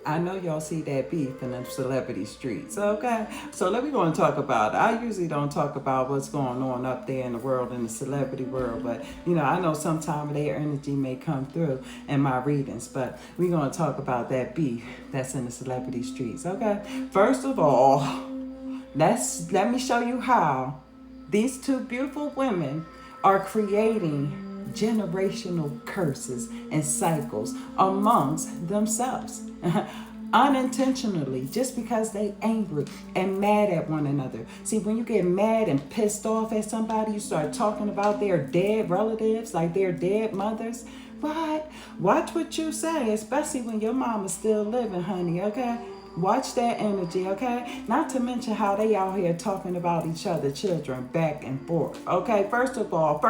I know y'all see that beef in the celebrity streets, okay? So let me go and talk about it. I usually don't talk about what's going on up there in the world, in the celebrity world, but I know sometimes their energy may come through in my readings, but we're going to talk about that beef that's in the celebrity streets, okay? First of all, let me show you how these two beautiful women are creating generational curses and cycles amongst themselves. Unintentionally, just because they angry and mad at one another. See, when you get mad and pissed off at somebody, you start talking about their dead relatives, like their dead mothers. What? Watch what you say, especially when your mama's still living, honey, okay? Watch that energy, okay? Not to mention how they out here talking about each other, children, back and forth. Okay, first of all,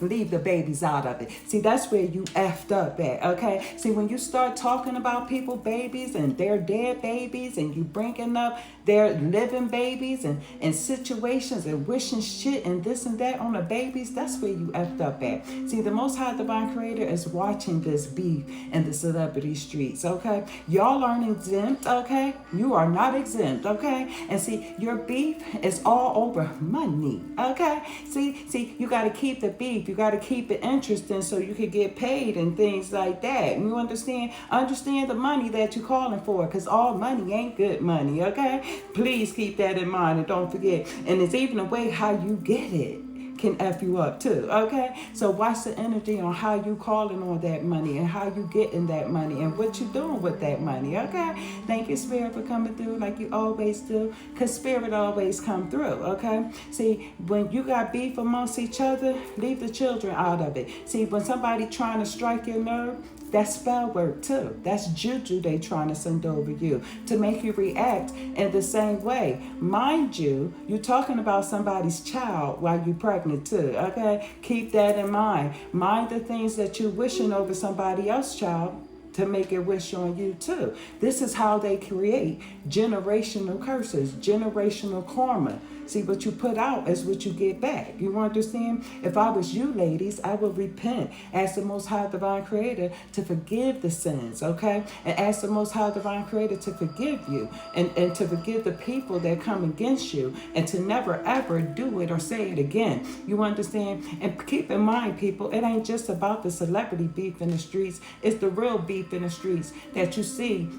leave the babies out of it. See, that's where you effed up at, okay? See, when you start talking about people, babies, and their dead babies, and you bringing up their living babies and situations and wishing shit and this and that on the babies, that's where you effed up at. See, the Most High Divine Creator is watching this beef in the celebrity streets, okay? Y'all aren't exempt, okay? You are not exempt, okay? And see, your beef is all over money, okay? See, you got to keep the beef. You got to keep it interesting so you can get paid and things like that. You understand? Understand the money that you're calling for, because all money ain't good money, okay? Please keep that in mind and don't forget. And it's even a way how you get it can F you up too, okay? So watch the energy on how you calling on that money and how you getting that money and what you doing with that money, okay? Thank you, Spirit, for coming through like you always do, because Spirit always come through, okay? See, when you got beef amongst each other, leave the children out of it. See, when somebody trying to strike your nerve, that's spell work too. That's juju they trying to send over you to make you react in the same way. Mind you, you're talking about somebody's child while you're pregnant too, okay? Keep that in mind. Mind the things that you're wishing over somebody else's child to make it wish on you too. This is how they create generational curses, generational karma. See, what you put out is what you get back. You understand? If I was you, ladies, I would repent. Ask the Most High Divine Creator to forgive the sins, okay? And ask the Most High Divine Creator to forgive you and to forgive the people that come against you and to never ever do it or say it again. You understand? And keep in mind, people, it ain't just about the celebrity beef in the streets. It's the real beef in the streets that you see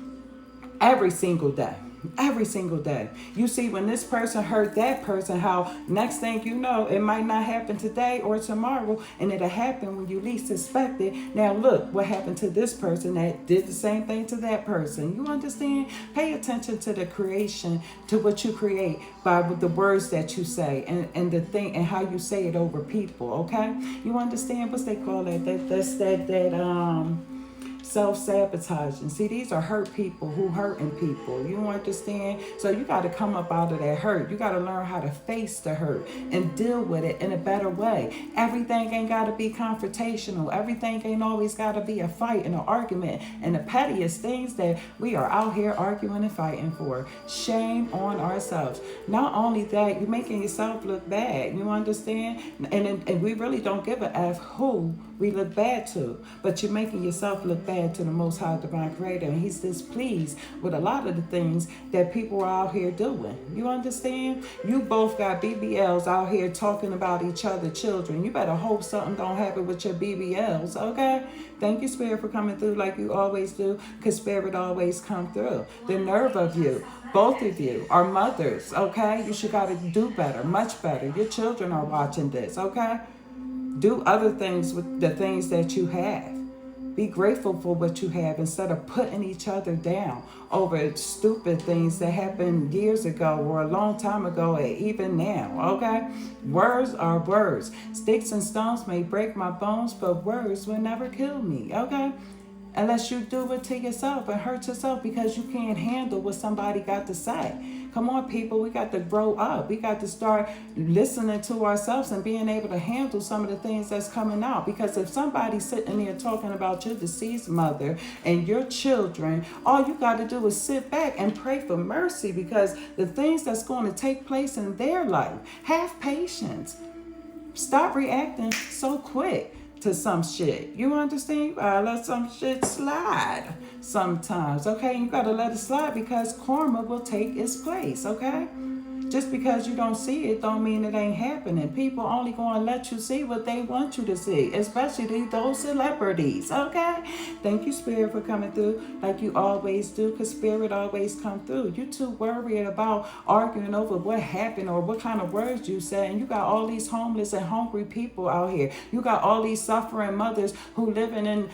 every single day. Every single day. You see, when this person hurt that person, how next thing you know, it might not happen today or tomorrow, and it'll happen when you least expect it. Now look what happened to this person that did the same thing to that person. You understand? Pay attention to the creation, to what you create by the words that you say and the thing and how you say it over people, okay? You understand? What's they call it? That self-sabotaging. See, these are hurt people who hurting people. You understand? So you got to come up out of that hurt. You got to learn how to face the hurt and deal with it in a better way. Everything ain't got to be confrontational. Everything ain't always got to be a fight and an argument and the pettiest things that we are out here arguing and fighting for. Shame on ourselves. Not only that, you're making yourself look bad. You understand? And we really don't give a F who we look bad to, but you're making yourself look bad to the Most High Divine Creator, and He's displeased with a lot of the things that people are out here doing. You understand? You both got BBLs out here talking about each other children. You better hope something don't happen with your BBLs, okay? Thank you, Spirit, for coming through like you always do, because Spirit always come through. The nerve of you. Both of you are mothers, okay? You should got to do better, much better. Your children are watching this, okay? Do other things with the things that you have. Be grateful for what you have instead of putting each other down over stupid things that happened years ago or a long time ago and even now, okay? Words are words. Sticks and stones may break my bones, but words will never kill me, okay? Unless you do it to yourself and hurt yourself because you can't handle what somebody got to say. Come on, people, we got to grow up. We got to start listening to ourselves and being able to handle some of the things that's coming out. Because if somebody's sitting there talking about your deceased mother and your children, all you got to do is sit back and pray for mercy, because the things that's going to take place in their life, have patience. Stop reacting so quick to some shit. You understand? You gotta let some shit slide sometimes, okay? You gotta let it slide because karma will take its place, okay? Just because you don't see it don't mean it ain't happening. People only going to let you see what they want you to see, especially those celebrities, okay? Thank you, Spirit, for coming through like you always do, because Spirit always come through. You too worried about arguing over what happened or what kind of words you said, and you got all these homeless and hungry people out here. You got all these suffering mothers who living in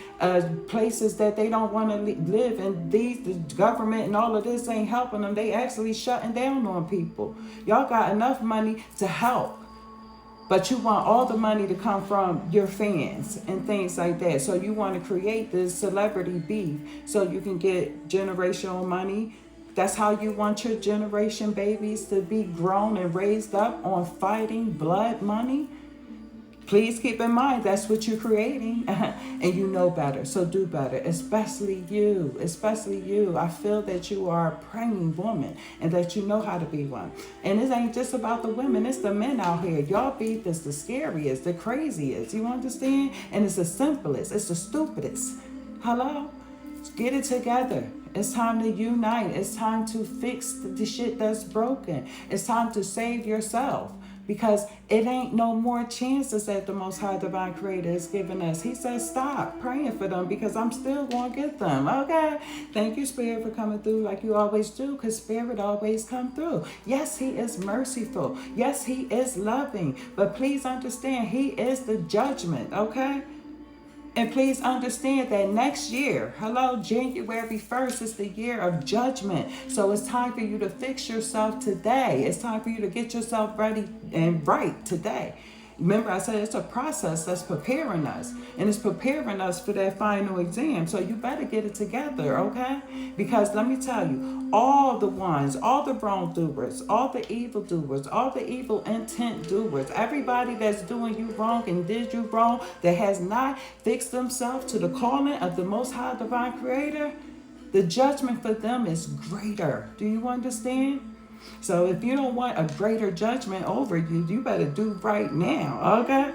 places that they don't want to live in. The government and all of this ain't helping them. They actually shutting down on people. Y'all got enough money to help, but you want all the money to come from your fans and things like that. So you want to create this celebrity beef so you can get generational money. That's how you want your generation babies to be grown and raised up, on fighting blood money. Please keep in mind that's what you're creating, and you know better, so do better, especially you, especially you. I feel that you are a praying woman and that you know how to be one. And it ain't just about the women, it's the men out here. Y'all beef is the scariest, the craziest, you understand? And it's the simplest, it's the stupidest. Hello? Get it together. It's time to unite. It's time to fix the shit that's broken. It's time to save yourself. Because it ain't no more chances that the Most High Divine Creator is giving us. He says, stop praying for them because I'm still going to get them. Okay? Thank you, Spirit, for coming through like you always do, because Spirit always come through. Yes, He is merciful. Yes, He is loving. But please understand, He is the judgment. Okay? And please understand that next year, January 1st is the year of judgment. So it's time for you to fix yourself today. It's time for you to get yourself ready and right today. Remember, I said it's a process that's preparing us. And it's preparing us for that final exam. So you better get it together, okay? Because let me tell you, all the ones, all the wrongdoers, all the evildoers, all the evil intent doers, everybody that's doing you wrong and did you wrong, that has not fixed themselves to the calling of the Most High Divine Creator, the judgment for them is greater. Do you understand? So if you don't want a greater judgment over you, you better do right now, okay?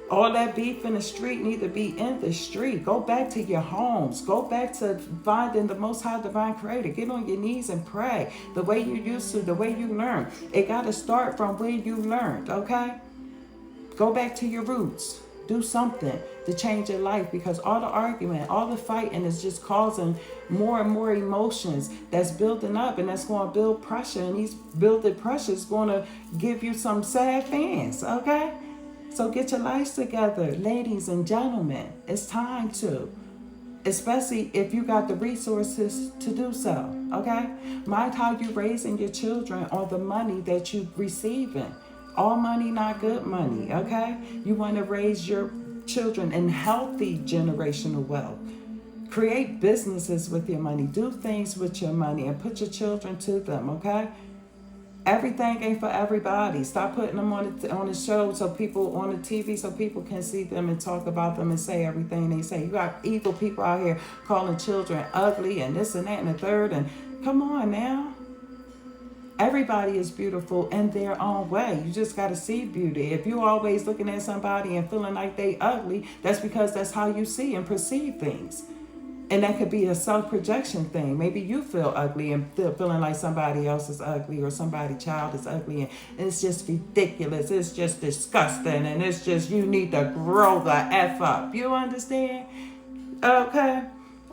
All that beef in the street need to be in the street. Go back to your homes. Go back to finding the Most High Divine Creator. Get on your knees and pray the way you used to, the way you learned. It got to start from where you learned, okay? Go back to your roots. Do something to change your life, because all the argument, all the fighting is just causing more and more emotions that's building up, and that's going to build pressure, and these building pressure is going to give you some sad fans, okay? So get your lives together, ladies and gentlemen. It's time to, especially if you got the resources to do so, okay? Mind how you raising your children on the money that you receiving. All money, not good money, okay? You want to raise your children in healthy generational wealth. Create businesses with your money. Do things with your money and put your children to them, okay? Everything ain't for everybody. Stop putting them on the show so people, on the TV, so people can see them and talk about them and say everything they say. You got evil people out here calling children ugly and this and that and the third. And come on now. Everybody is beautiful in their own way. You just got to see beauty. If you're always looking at somebody and feeling like they ugly, that's because that's how you see and perceive things. And that could be a self-projection thing. Maybe you feel ugly and feeling like somebody else is ugly, or somebody's child is ugly, and it's just ridiculous. It's just disgusting, and it's just, you need to grow the F up. You understand? Okay?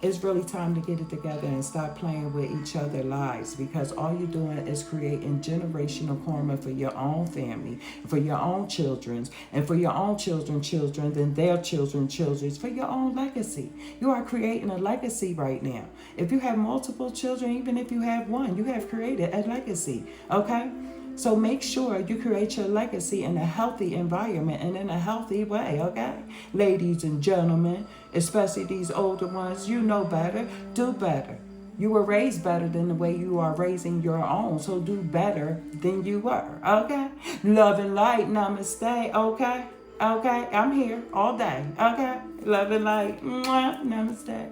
It's really time to get it together and stop playing with each other's lives, because all you're doing is creating generational karma for your own family, for your own children, and for your own children's children, then their children's children, for your own legacy. You are creating a legacy right now. If you have multiple children, even if you have one, you have created a legacy, okay? So make sure you create your legacy in a healthy environment and in a healthy way, okay? Ladies and gentlemen, especially these older ones, you know better, do better. You were raised better than the way you are raising your own, so do better than you were, okay? Love and light, namaste, okay? Okay, I'm here all day, okay? Love and light, mwah, namaste.